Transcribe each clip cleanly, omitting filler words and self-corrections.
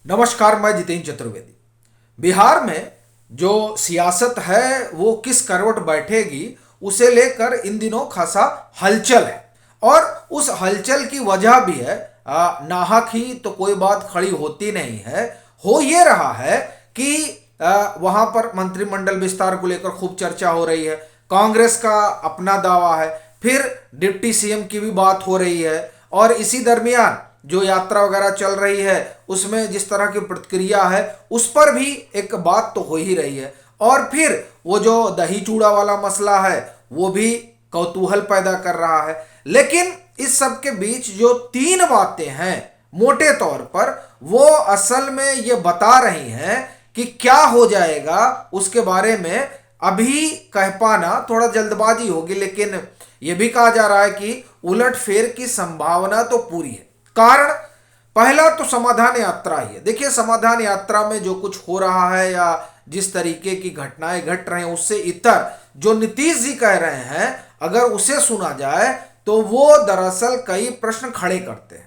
नमस्कार, मैं जितेंद्र चतुर्वेदी। बिहार में जो सियासत है वो किस करवट बैठेगी उसे लेकर इन दिनों खासा हलचल है। और उस हलचल की वजह भी है, नाहक ही तो कोई बात खड़ी होती नहीं है। हो ये रहा है कि वहां पर मंत्रिमंडल विस्तार को लेकर खूब चर्चा हो रही है। कांग्रेस का अपना दावा है, फिर डिप्टी सीएम की भी बात हो रही है। और इसी दरमियान जो यात्रा वगैरह चल रही है उसमें जिस तरह की प्रतिक्रिया है उस पर भी एक बात तो हो ही रही है। और फिर वो जो दही चूड़ा वाला मसला है वो भी कौतूहल पैदा कर रहा है। लेकिन इस सब के बीच जो तीन बातें हैं मोटे तौर पर वो असल में ये बता रही हैं कि क्या हो जाएगा उसके बारे में अभी कह पाना थोड़ा जल्दबाजी होगी। लेकिन यह भी कहा जा रहा है कि उलटफेर की संभावना तो पूरी है। कारण पहला तो समाधान यात्रा ही है। देखिए, समाधान यात्रा में जो कुछ हो रहा है या जिस तरीके की घटनाएं घट रहे हैं उससे इतर जो नीतीश जी कह रहे हैं अगर उसे सुना जाए तो वो दरअसल कई प्रश्न खड़े करते हैं।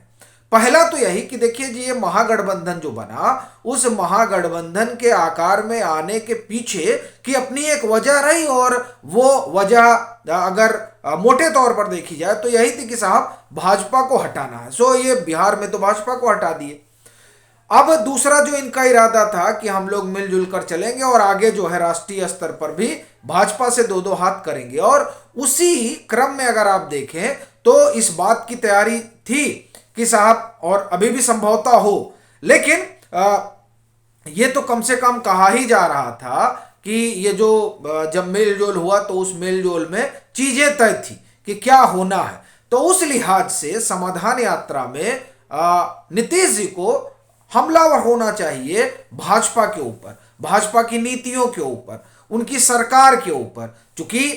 पहला तो यही कि देखिए जी, ये महागठबंधन जो बना उस महागठबंधन के आकार में आने के पीछे की अपनी एक वजह रही। और वो वजह अगर मोटे तौर पर देखी जाए तो यही थी कि साहब भाजपा को हटाना है। सो ये बिहार में तो भाजपा को हटा दिए। अब दूसरा जो इनका इरादा था कि हम लोग मिलजुल कर चलेंगे और आगे जो है राष्ट्रीय स्तर पर भी भाजपा से दो दो हाथ करेंगे। और उसी क्रम में अगर आप देखें तो इस बात की तैयारी थी कि साहब, और अभी भी संभवतः हो, लेकिन ये तो कम से कम कहा ही जा रहा था कि ये जो जब मेलजोल हुआ तो उस मेलजोल में चीजें तय थी कि क्या होना है। तो उस लिहाज से समाधान यात्रा में नीतीश जी को हमलावर होना चाहिए भाजपा के ऊपर, भाजपा की नीतियों के ऊपर, उनकी सरकार के ऊपर। चूंकि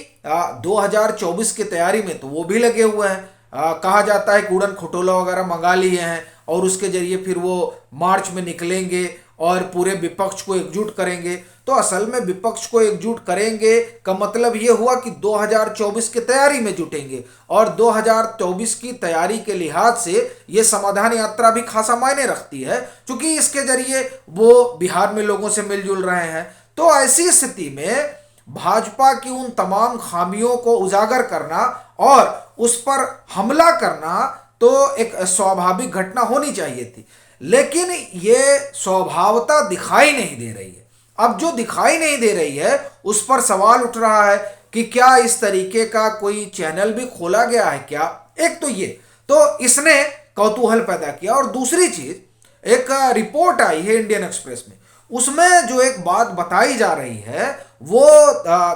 2024 की तैयारी में तो वो भी लगे हुए हैं। कहा जाता है कि उड़न खटोला वगैरह मंगा लिए हैं और उसके जरिए फिर वो मार्च में निकलेंगे और पूरे विपक्ष को एकजुट करेंगे। तो असल में विपक्ष को एकजुट करेंगे का मतलब ये हुआ कि 2024 की तैयारी में जुटेंगे। और 2024 की तैयारी के लिहाज से ये समाधान यात्रा भी खासा मायने रखती है, क्योंकि इसके जरिए वो बिहार में लोगों से मिलजुल रहे हैं। तो ऐसी स्थिति में भाजपा की उन तमाम खामियों को उजागर करना और उस पर हमला करना तो एक स्वाभाविक घटना होनी चाहिए थी। लेकिन ये स्वभावता दिखाई नहीं दे रही है। अब जो दिखाई नहीं दे रही है उस पर सवाल उठ रहा है कि क्या इस तरीके का कोई चैनल भी खोला गया है क्या। एक तो ये तो इसने कौतूहल पैदा किया। और दूसरी चीज, एक रिपोर्ट आई है इंडियन एक्सप्रेस में, उसमें जो एक बात बताई जा रही है वो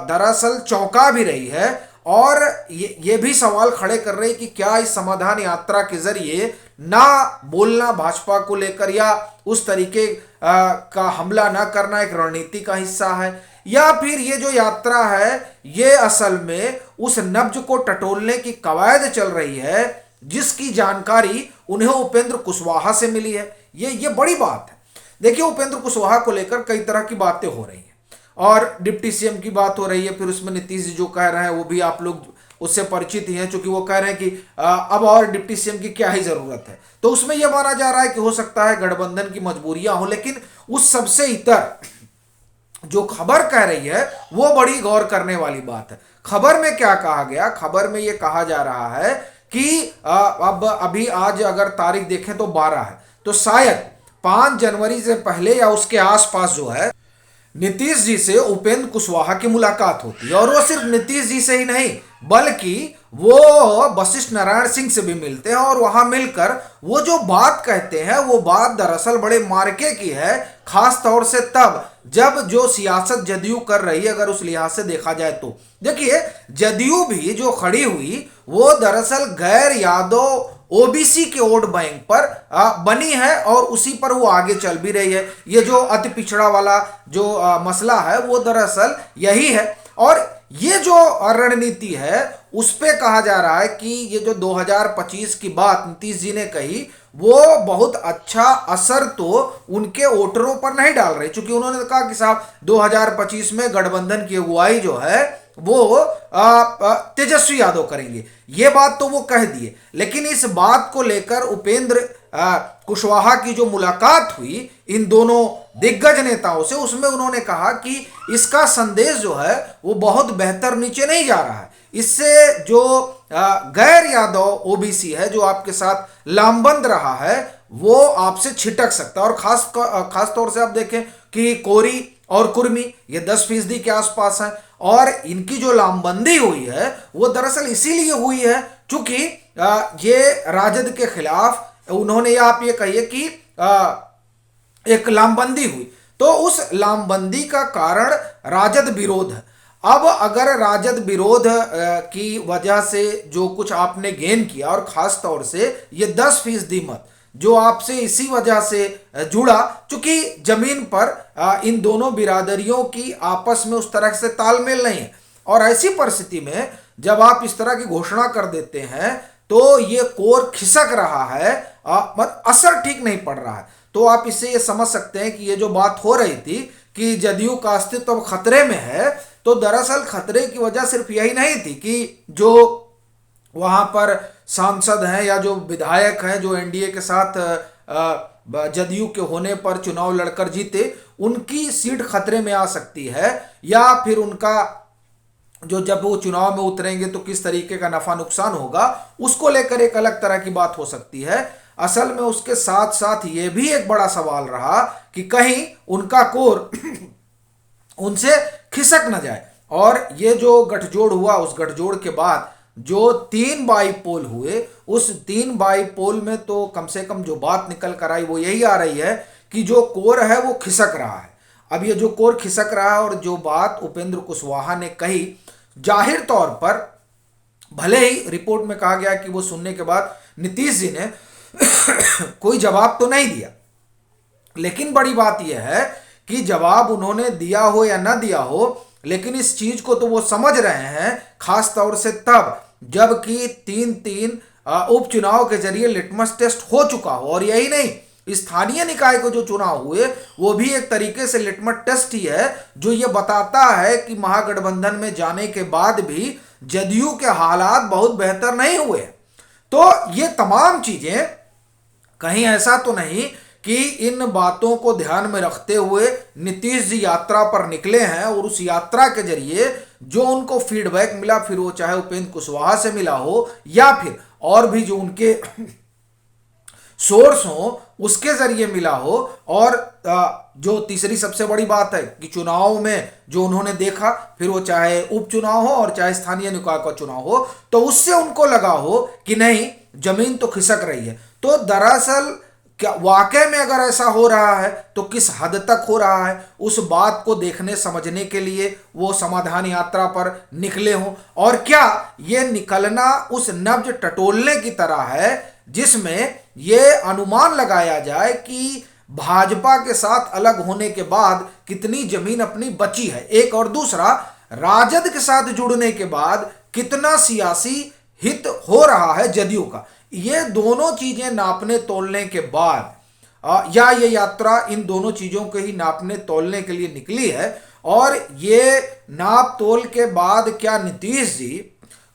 दरअसल चौंका भी रही है और ये भी सवाल खड़े कर रही है कि क्या इस समाधान यात्रा के जरिए ना बोलना भाजपा को लेकर या उस तरीके का हमला ना करना एक रणनीति का हिस्सा है, या फिर ये जो यात्रा है ये असल में उस नब्ज को टटोलने की कवायद चल रही है जिसकी जानकारी उन्हें उपेंद्र कुशवाहा से मिली है। ये बड़ी बात है। देखिए, उपेंद्र कुशवाहा को लेकर कई तरह की बातें हो रही हैं और डिप्टी सीएम की बात हो रही है। फिर उसमें नीतीश जी जो कह रहे हैं वो भी आप लोग उससे परिचित ही हैं, चूंकि वो कह रहे हैं कि अब और डिप्टी सीएम की क्या ही जरूरत है। तो उसमें यह माना जा रहा है कि हो सकता है गठबंधन की मजबूरियां हो। लेकिन उस सबसे इतर जो खबर कह रही है वो बड़ी गौर करने वाली बात है। खबर में क्या कहा गया? खबर में यह कहा जा रहा है कि अब अभी आज अगर तारीख देखें तो 12 है, तो शायद 5 जनवरी से पहले या उसके आसपास जो है नीतीश जी से उपेंद्र कुशवाहा की मुलाकात होती है। और वो सिर्फ नीतीश जी से ही नहीं बल्कि वो वशिष्ठ नारायण सिंह से भी मिलते हैं। और वहां मिलकर वो जो बात कहते हैं वो बात दरअसल बड़े मार्के की है, खास तौर से तब जब जो सियासत जदयू कर रही है अगर उस लिहाज से देखा जाए तो। देखिए, जदयू भी जो खड़ी हुई वो दरअसल गैर यादव ओबीसी के वोट बैंक पर बनी है और उसी पर वो आगे चल भी रही है। ये जो अति पिछड़ा वाला जो मसला है वो दरअसल यही है। और ये जो रणनीति है उस पे कहा जा रहा है कि ये जो 2025 की बात नीतीश जी ने कही वो बहुत अच्छा असर तो उनके वोटरों पर नहीं डाल रही, क्योंकि उन्होंने कहा कि साहब 2025 में गठबंधन की अगुवाई जो है वो तेजस्वी यादव करेंगे। ये बात तो वो कह दिए, लेकिन इस बात को लेकर उपेंद्र कुशवाहा की जो मुलाकात हुई इन दोनों दिग्गज नेताओं से, उसमें उन्होंने कहा कि इसका संदेश जो है वो बहुत बेहतर नीचे नहीं जा रहा है। इससे जो गैर यादव ओबीसी है, जो आपके साथ लामबंद रहा है, वो आपसे छिटक सकता है। और खास तौर से आप देखें कि कोरी और कुर्मी ये 10% के आसपास है, और इनकी जो लामबंदी हुई है वो दरअसल इसीलिए हुई है चूंकि ये राजद के खिलाफ उन्होंने, या आप ये कहिए कि एक लामबंदी हुई, तो उस लामबंदी का कारण राजद विरोध है। अब अगर राजद विरोध की वजह से जो कुछ आपने गेन किया, और खास तौर से ये 10% मत जो आपसे इसी वजह से जुड़ा, चूंकि जमीन पर इन दोनों बिरादरियों की आपस में उस तरह से तालमेल नहीं है, और ऐसी परिस्थिति में जब आप इस तरह की घोषणा कर देते हैं तो ये कोर खिसक रहा है, असर ठीक नहीं पड़ रहा है। तो आप इससे ये समझ सकते हैं कि ये जो बात हो रही थी कि जदयू का अस्तित्व अब खतरे में है, तो दरअसल खतरे की वजह सिर्फ यही नहीं थी कि जो वहां पर सांसद हैं या जो विधायक हैं जो एनडीए के साथ जदयू के होने पर चुनाव लड़कर जीते, उनकी सीट खतरे में आ सकती है, या फिर उनका जो जब वो चुनाव में उतरेंगे तो किस तरीके का नफा नुकसान होगा, उसको लेकर एक अलग तरह की बात हो सकती है। असल में उसके साथ साथ ये भी एक बड़ा सवाल रहा कि कहीं उनका कोर उनसे खिसक न जाए। और ये जो गठजोड़ हुआ, उस गठजोड़ के बाद जो 3 बाईपोल हुए, उस 3 बाईपोल में तो कम से कम जो बात निकल कर आई वो यही आ रही है कि जो कोर है वो खिसक रहा है। अब ये जो कोर खिसक रहा है, और जो बात उपेंद्र कुशवाहा ने कही, जाहिर तौर पर भले ही रिपोर्ट में कहा गया कि वो सुनने के बाद नीतीश जी ने कोई जवाब तो नहीं दिया, लेकिन बड़ी बात यह है कि जवाब उन्होंने दिया हो या ना दिया हो, लेकिन इस चीज को तो वो समझ रहे हैं, खास तौर से तब जबकि 3 उपचुनाव के जरिए लिटमस टेस्ट हो चुका हो। और यही नहीं, स्थानीय निकाय को जो चुनाव हुए वो भी एक तरीके से लिटमस टेस्ट ही है, जो ये बताता है कि महागठबंधन में जाने के बाद भी जदयू के हालात बहुत बेहतर नहीं हुए। तो ये तमाम चीजें, कहीं ऐसा तो नहीं कि इन बातों को ध्यान में रखते हुए नीतीश जी यात्रा पर निकले हैं, और उस यात्रा के जरिए जो उनको फीडबैक मिला, फिर वो चाहे उपेंद्र कुशवाहा से मिला हो या फिर और भी जो उनके सोर्स हो उसके जरिए मिला हो, और जो तीसरी सबसे बड़ी बात है कि चुनाव में जो उन्होंने देखा, फिर वो चाहे उपचुनाव हो और चाहे स्थानीय निकाय का चुनाव हो, तो उससे उनको लगा हो कि नहीं, जमीन तो खिसक रही है। तो दरअसल क्या वाकई में अगर ऐसा हो रहा है तो किस हद तक हो रहा है, उस बात को देखने समझने के लिए वो समाधान यात्रा पर निकले हों। और क्या ये निकलना उस नब्ज टटोलने की तरह है जिसमें ये अनुमान लगाया जाए कि भाजपा के साथ अलग होने के बाद कितनी जमीन अपनी बची है, एक, और दूसरा राजद के साथ जुड़ने के बाद कितना सियासी हित हो रहा है जदयू का। ये दोनों चीजें नापने तोलने के बाद या ये यात्रा इन दोनों चीजों को ही नापने तोलने के लिए निकली है, और ये नाप तोल के बाद क्या नीतीश जी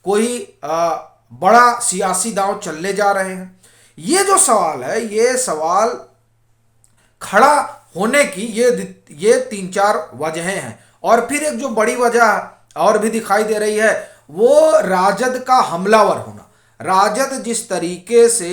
कोई बड़ा सियासी दांव चलने जा रहे हैं, ये जो सवाल है, ये सवाल खड़ा होने की ये 3-4 वजहें हैं। और फिर एक जो बड़ी वजह और भी दिखाई दे रही है वो राजद का हमलावर होना। राजद जिस तरीके से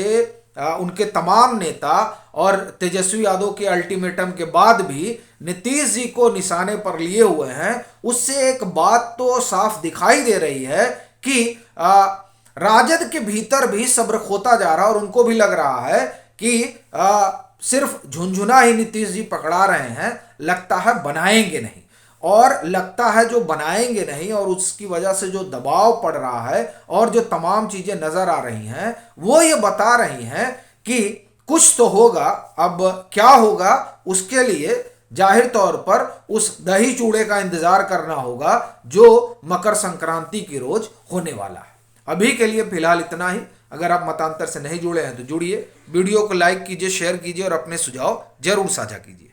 उनके तमाम नेता और तेजस्वी यादव के अल्टीमेटम के बाद भी नीतीश जी को निशाने पर लिए हुए हैं, उससे एक बात तो साफ दिखाई दे रही है कि राजद के भीतर भी सब्र खोता जा रहा है, और उनको भी लग रहा है कि सिर्फ झुंझुना ही नीतीश जी पकड़ा रहे हैं, लगता है बनाएंगे नहीं। और लगता है जो बनाएंगे नहीं, और उसकी वजह से जो दबाव पड़ रहा है और जो तमाम चीजें नजर आ रही हैं वो ये बता रही हैं कि कुछ तो होगा। अब क्या होगा उसके लिए जाहिर तौर पर उस दही चूड़े का इंतजार करना होगा जो मकर संक्रांति की रोज होने वाला है। अभी के लिए फिलहाल इतना ही। अगर आप मतांतर से नहीं जुड़े हैं तो जुड़िए, वीडियो को लाइक कीजिए, शेयर कीजिए और अपने सुझाव जरूर साझा कीजिए।